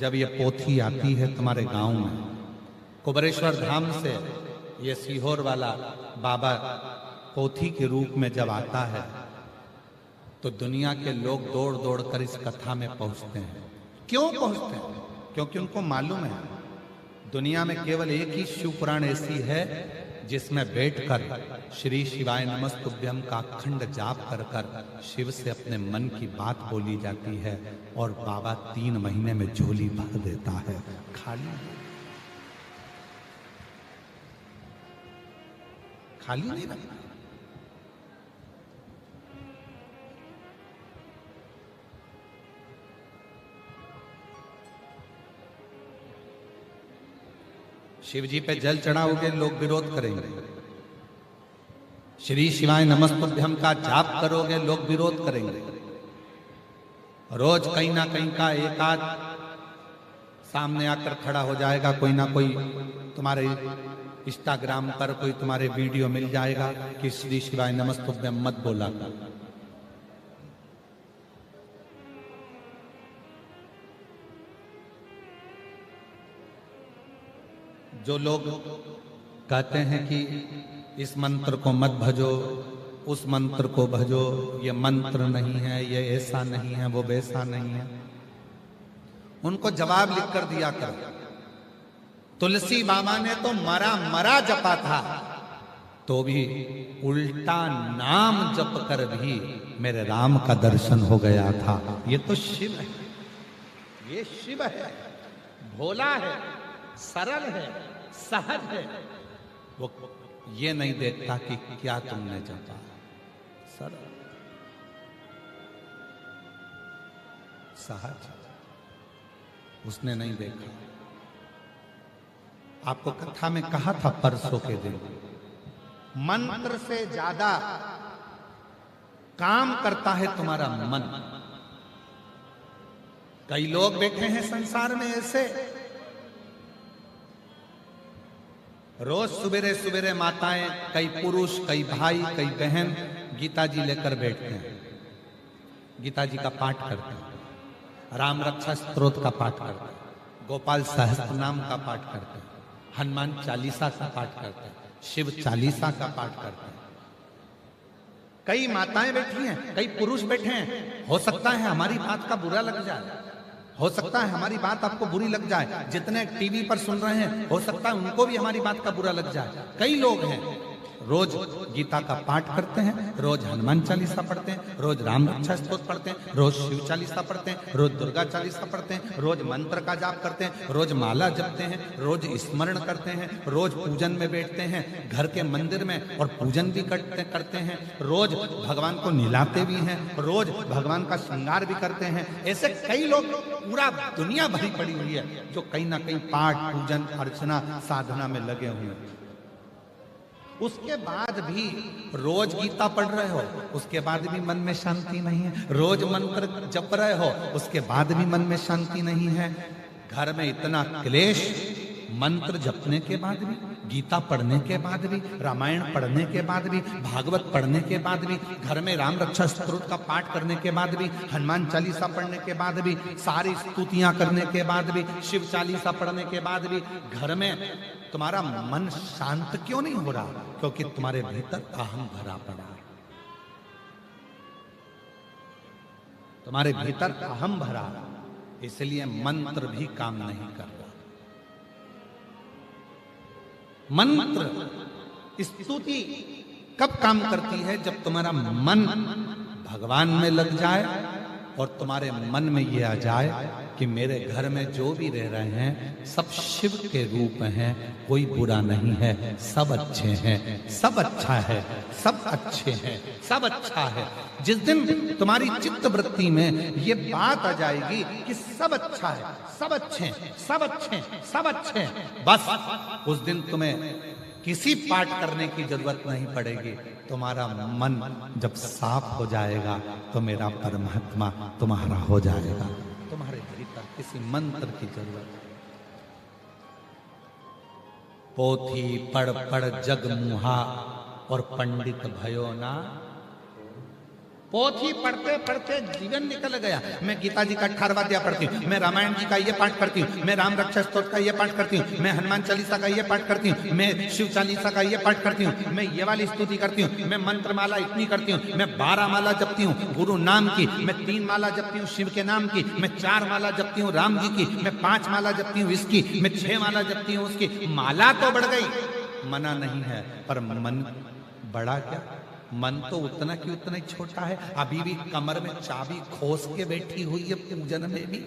जब ये पोथी आती है तुम्हारे गांव में, कुबरेश्वर धाम से ये सीहोर वाला बाबा पोथी के रूप में जब आता है, तो दुनिया के लोग दौड़ दौड़ कर इस कथा में पहुंचते हैं। क्यों पहुंचते हैं? क्योंकि उनको मालूम है दुनिया में केवल एक ही शिव पुराण ऐसी है जिसमें बैठकर श्री शिवाय नमस्तुभ्यम का अखंड जाप कर कर शिव से अपने मन की बात बोली जाती है, और बाबा 3 महीने में झोली भर देता है। खाली नहीं रखता। शिव जी पे जल चढ़ाओगे, लोग विरोध करेंगे। श्री शिवाय नमस्तुभ्यम का जाप करोगे, लोग विरोध करेंगे। रोज कहीं ना कहीं का एक आध सामने आकर खड़ा हो जाएगा, कोई ना कोई तुम्हारे इंस्टाग्राम पर कोई तुम्हारे वीडियो मिल जाएगा कि श्री शिवाय नमस्तुभ्यम मत बोला कर। जो लोग कहते हैं कि इस मंत्र को मत भजो, उस मंत्र को भजो, ये मंत्र नहीं है, ये ऐसा नहीं है, वो वैसा नहीं है, उनको जवाब लिख कर दिया करो। तुलसी बाबा ने तो मरा मरा जपा था, तो भी उल्टा नाम जप कर भी मेरे राम का दर्शन हो गया था। ये तो शिव है, ये शिव है, भोला है, सरल है, सहज है। वो ये नहीं देखता कि क्या तुमने जपा। सरल, सहज, उसने नहीं देखा। आपको कथा में कहा था परसों के दिन, मंत्र से ज्यादा काम करता है तुम्हारा मन। कई लोग बैठे हैं संसार में ऐसे, रोज सुबेरे सुबेरे माताएं, कई पुरुष, कई भाई, कई बहन गीता जी लेकर बैठते हैं, गीता जी का पाठ करते हैं, राम रक्षा स्तोत्र का पाठ करते हैं, गोपाल सहस्त्र नाम का पाठ करते हैं, हनुमान चालीसा का पाठ करते हैं, शिव चालीसा का पाठ करते हैं। कई माताएं बैठी हैं, कई पुरुष बैठे हैं। हो सकता है हमारी बात का बुरा लग जाए, हो सकता है हमारी बात आपको बुरी लग जाए। जितने टीवी पर सुन रहे हैं, हो सकता है उनको भी हमारी बात का बुरा लग जाए। कई लोग हैं रोज गीता का पाठ करते हैं, रोज हनुमान चालीसा पढ़ते हैं, रोज राम रक्षा स्तोत्र पढ़ते हैं, रोज शिव चालीसा पढ़ते हैं, रोज दुर्गा चालीसा पढ़ते हैं, रोज मंत्र का जाप करते हैं, रोज माला जपते हैं, रोज स्मरण करते हैं, रोज पूजन में बैठते हैं घर के मंदिर में और पूजन भी करते हैं, रोज भगवान को नहलाते भी हैं, रोज भगवान का श्रृंगार भी करते हैं। ऐसे कई लोग, पूरा दुनिया भरी पड़ी हुई है जो कहीं ना कहीं पाठ पूजन अर्चना साधना में लगे हुए हैं। उसके बाद भी रोज गीता पढ़ रहे हो, उसके बाद भी मन में शांति नहीं है, रोज मंत्र जप रहे हो, उसके बाद भी मन में शांति नहीं है। घर में इतना क्लेश, मंत्र जपने के बाद भी, गीता पढ़ने के बाद भी, रामायण पढ़ने के बाद भी, भागवत पढ़ने के बाद भी, घर में राम रक्षा स्तोत्र का पाठ करने के बाद भी, हनुमान चालीसा पढ़ने के बाद भी, सारी स्तुतियां करने के बाद भी, शिव चालीसा पढ़ने के बाद भी, घर में तुम्हारा मन शांत क्यों नहीं हो रहा? क्योंकि तुम्हारे भीतर अहम भरा पड़ा है। तुम्हारे भीतर अहम भरा, इसलिए मंत्र भी काम नहीं कर रहा। मंत्र स्तुति कब काम करती है? जब तुम्हारा मन भगवान में लग जाए और तुम्हारे मन में ये आ जाए कि मेरे घर में जो भी रह रहे हैं सब शिव के रूप हैं, कोई बुरा नहीं है, सब अच्छे हैं, सब अच्छा है, सब अच्छे हैं, सब अच्छा है। जिस दिन तुम्हारी चित्त वृत्ति में ये बात आ जाएगी कि सब अच्छा है, सब अच्छे हैं, सब अच्छे हैं, सब अच्छे हैं, बस उस दिन तुम्हें किसी पाठ करने की जरूरत नहीं पड़ेगी। तुम्हारा मन जब साफ हो जाएगा तो मेरा परमात्मा तुम्हारा हो जाएगा। तुम्हारे भीतर किसी मंत्र की जरूरत नहीं। पोथी पढ़ पढ़ जग मुहा और पंडित भयो ना। पोथी पढ़ते पढ़ते जीवन निकल गया। मैं गीता जी का 18वां अध्याय पढ़ती हूँ, मैं रामायण जी का ये पाठ करती हूँ, मैं राम रक्षा स्तोत्र का ये पाठ करती हूँ, मैं हनुमान चालीसा का ये पाठ करती हूँ, मैं शिव चालीसा का ये पाठ करती हूँ, मैं ये वाली स्तुति करती हूँ, मैं मंत्र माला इतनी करती हूँ, मैं 12 माला जपती हूँ गुरु नाम की, मैं 3 माला जपती हूँ शिव के नाम की, मैं 4 माला जपती हूँ राम जी की, मैं 5 माला जपती हूँ इसकी, मैं 6 माला जपती हूँ उसकी। माला तो बढ़ गई, मना नहीं है, पर मन बड़ा क्या? मन तो उतना की उतना ही छोटा है। अभी भी कमर में चाबी खोस के बैठी हुई है पूजन में भी।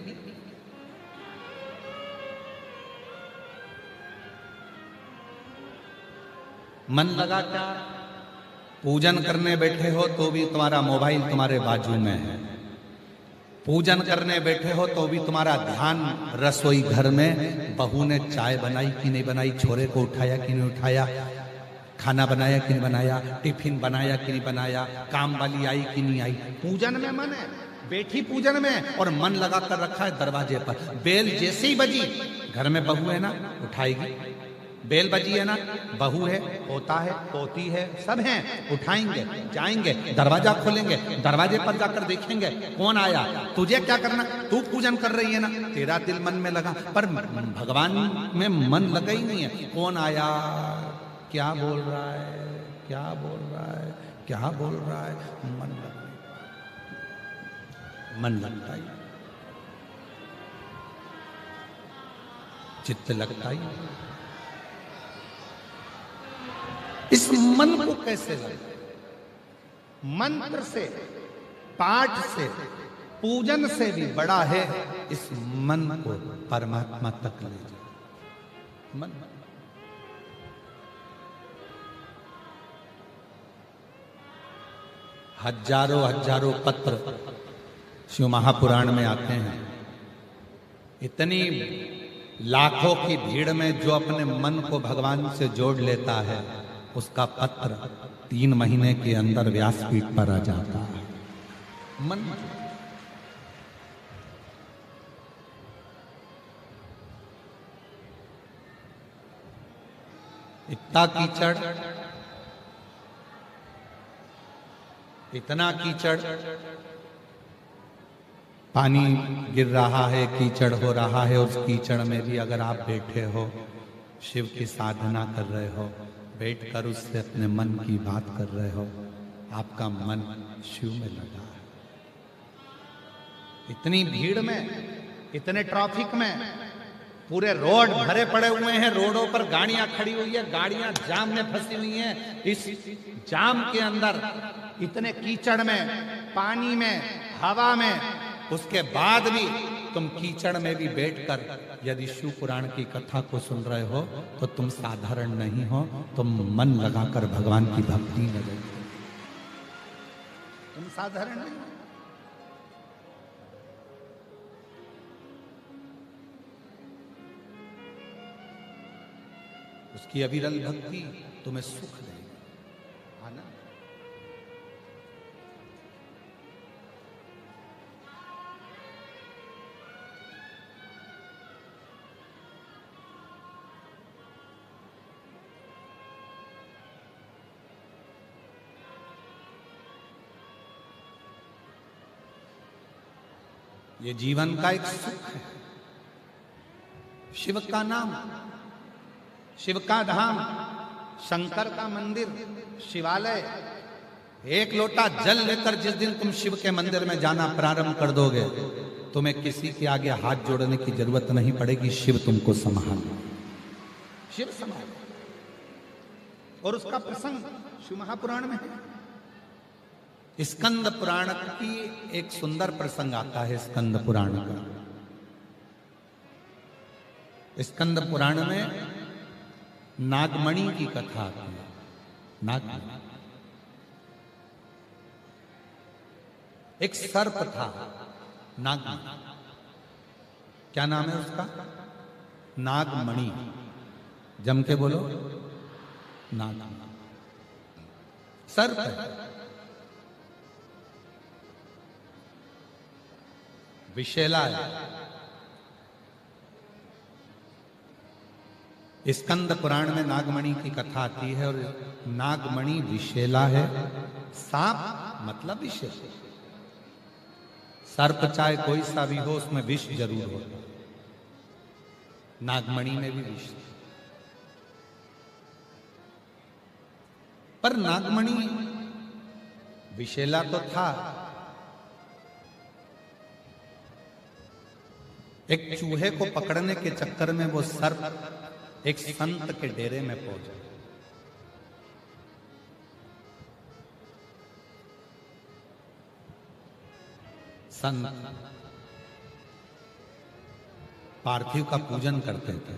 मन लगा क्या? पूजन करने बैठे हो तो भी तुम्हारा मोबाइल तुम्हारे बाजू में है, पूजन करने बैठे हो तो भी तुम्हारा ध्यान रसोई घर में, बहू ने चाय बनाई कि नहीं बनाई, छोरे को उठाया कि नहीं उठाया, खाना बनाया कि नहीं बनाया, टिफिन बनाया कि नहीं बनाया, काम वाली आई कि नहीं आई। पूजन में मन है, बैठी पूजन में और मन लगा कर रखा है दरवाजे पर। बेल जैसे ही बजी, घर में बहू है ना, उठाएगी। बेल बजी है ना, बहू है, पोता है, पोती है, सब हैं, उठाएंगे, जाएंगे, दरवाजा खोलेंगे, दरवाजे पर जाकर देखेंगे कौन आया। तुझे क्या करना, तू पूजन कर रही है ना, तेरा दिल मन में लगा, पर भगवान में मन लगा ही नहीं है। कौन आया, क्या बोल रहा है, क्या बोल रहा है, क्या बोल रहा है, मन लगता है, मन लगता ही, चित्त लगता ही। इस मन को कैसे लगे? मंत्र से, पाठ से, पूजन से भी बड़ा है इस मन को परमात्मा तक ले जाए। मन हजारों हजारों पत्र शिव महापुराण में आते हैं। इतनी लाखों की भीड़ में जो अपने मन को भगवान से जोड़ लेता है, उसका पत्र 3 महीने के अंदर व्यासपीठ पर आ जाता है। मन इतना कीचड़, इतना कीचड़, पानी गिर रहा है, कीचड़ हो रहा है, उस कीचड़ में भी अगर आप बैठे हो, शिव की साधना कर रहे हो, बैठकर उससे अपने मन की बात कर रहे हो, आपका मन शिव में लगा है। इतनी भीड़ में, इतने ट्रैफिक में पूरे रोड भरे पड़े हुए हैं, रोडों पर गाड़ियां खड़ी हुई है, गाड़ियां जाम में फंसी हुई हैं। इस जाम के अंदर इतने कीचड़ में, पानी में, हवा में, उसके बाद भी तुम कीचड़ में भी बैठकर यदि शिव पुराण की कथा को सुन रहे हो तो तुम साधारण नहीं हो, तुम मन लगाकर भगवान की भक्ति में बैठो, तुम साधारण नहीं हो। उसकी अविरल भक्ति तुम्हें सुख देगी, आनंद। ये जीवन का एक सुख है। शिव का नाम, शिव का धाम, शंकर का मंदिर, शिवालय, एक लोटा जल लेकर जिस दिन तुम शिव के मंदिर में जाना प्रारंभ कर दोगे, तुम्हें किसी के आगे हाथ जोड़ने की जरूरत नहीं पड़ेगी। शिव तुमको संभाल, शिव संभाल। और उसका प्रसंग शिव महापुराण में है। स्कंद पुराण की एक सुंदर प्रसंग आता है। स्कंद पुराण का, स्कंद पुराण में नागमणि की कथा आती है। नागमणि एक सर्प था, नागमणि। क्या नाम है उसका? नागमणि। जम के बोलो, नागमणि। सर्प है, विषैला है। स्कंद पुराण में नागमणि की कथा आती है और नागमणि विषैला है। सांप मतलब विष। सर्प चाहे कोई सा भी हो, उसमें विष जरूर हो। नागमणि में भी विष। पर नागमणि विषैला तो था। एक चूहे को पकड़ने के चक्कर में वो सर्प एक संत के डेरे में पहुंचा। संत पार्थिव का पूजन करते थे,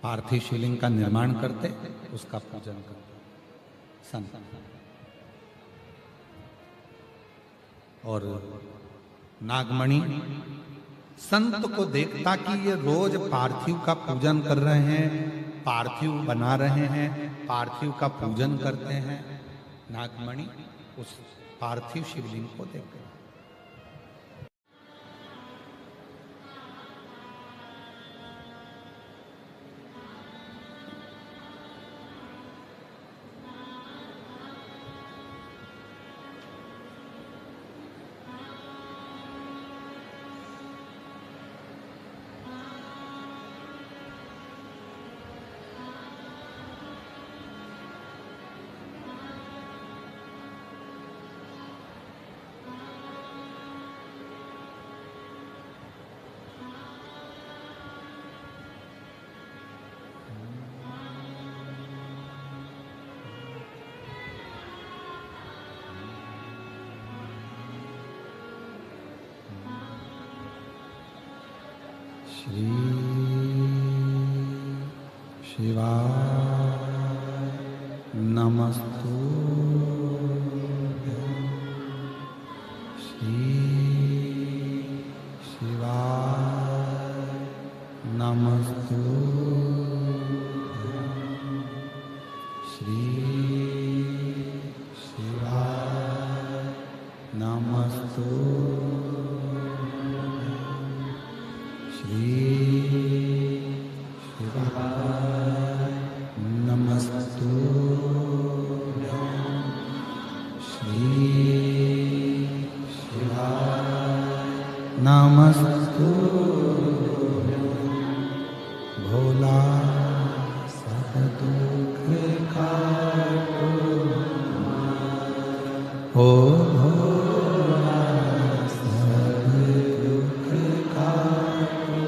पार्थिव शिवलिंग का निर्माण करते, उसका पूजन करते संत। और नागमणि संत को देखता कि ये रोज पार्थिव का पूजन कर रहे हैं, पार्थिव बना रहे हैं, पार्थिव का पूजन करते हैं। नागमणि उस पार्थिव शिवलिंग को देख गया। श्री शिवाय नमस्तुभ्यं। श्री शिवाय नमस्तुभ्यं। श्री शिवाय नमस्तुभ्यं। श्री शिवाय नमस्तुभ्यं। श्री शिवाय नमस्तुभ्यं। भोला सब दुख काटो, ओ भोला सब दुख काटो।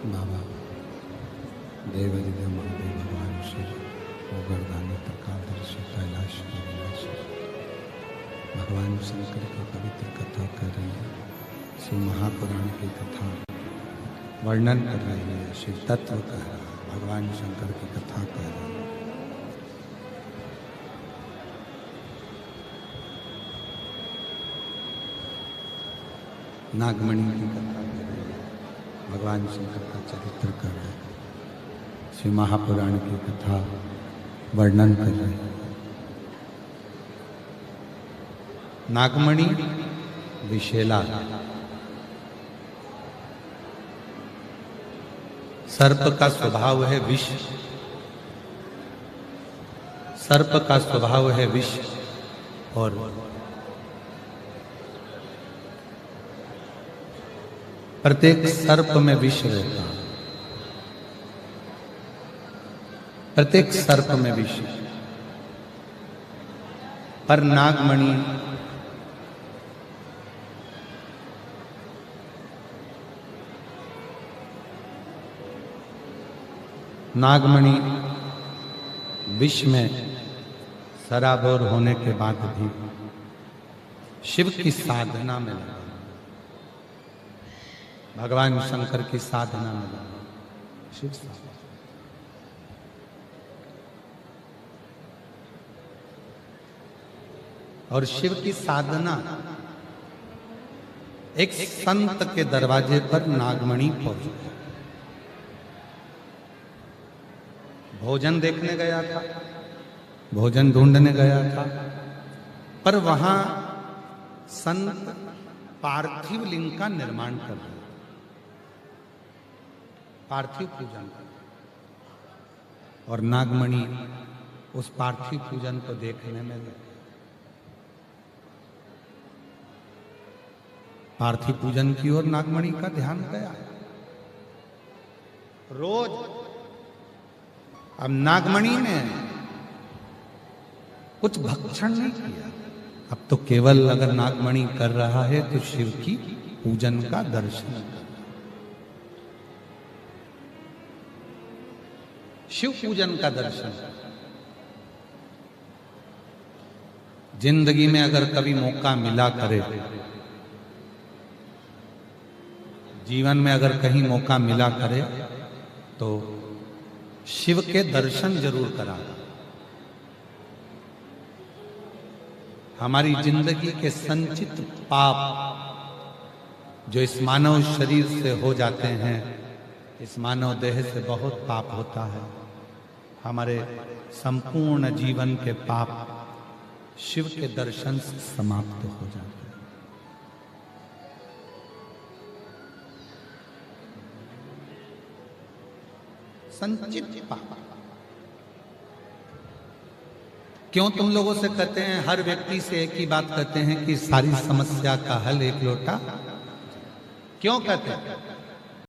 बाबा देवदिव्य महादेव भगवान शिव गोवर्धन प्रकादर्शी कैलाश के विनाशी भगवान शंकर की पवित्र कथा कर रही है। शिव महापुराण की कथा वर्णन कर रही है, शिव तत्व कह रहा है, भगवान शंकर की कथा कह रहा है। नागमणि की कथा कर रही है, भगवान शंकर का चरित्र कर रहे हैं। शिव महापुराण की कथा वर्णन कर रहे हैं। नागमणि विशेला, सर्प का स्वभाव है विष, सर्प का स्वभाव है विष और प्रत्येक सर्प में विष रहता है, प्रत्येक सर्प में विष। पर नागमणि नागमणि विष में सराबोर होने के बाद भी शिव की साधना में लगा, भगवान शंकर की साधना में लगा। शिव साधना और शिव की साधना, एक संत के दरवाजे पर नागमणि पहुंच गया। भोजन देखने गया था, भोजन ढूंढने गया था, पर वहां संत पार्थिव लिंग का निर्माण कर रहे, पार्थिव पूजन कर रहे, और नागमणि उस पार्थिव पूजन को देखने में लगे। पार्थिव पूजन की ओर नागमणि का ध्यान गया। रोज अब नागमणि ने कुछ भक्षण नहीं किया, अब तो केवल अगर नागमणि कर रहा है तो शिव की पूजन का दर्शन कर, शिव पूजन का दर्शन। जिंदगी में अगर कभी मौका मिला करे, जीवन में अगर कहीं मौका मिला करे तो शिव के दर्शन जरूर करा। हमारी जिंदगी के संचित पाप जो इस मानव शरीर से हो जाते हैं, इस मानव देह से बहुत पाप होता है, हमारे संपूर्ण जीवन के पाप शिव के दर्शन से समाप्त हो जाते हैं। संचित पाप। क्यों तुम लोगों से कहते हैं, हर व्यक्ति से एक ही बात कहते हैं कि सारी समस्या का हल एक लोटा? क्यों कहते हैं?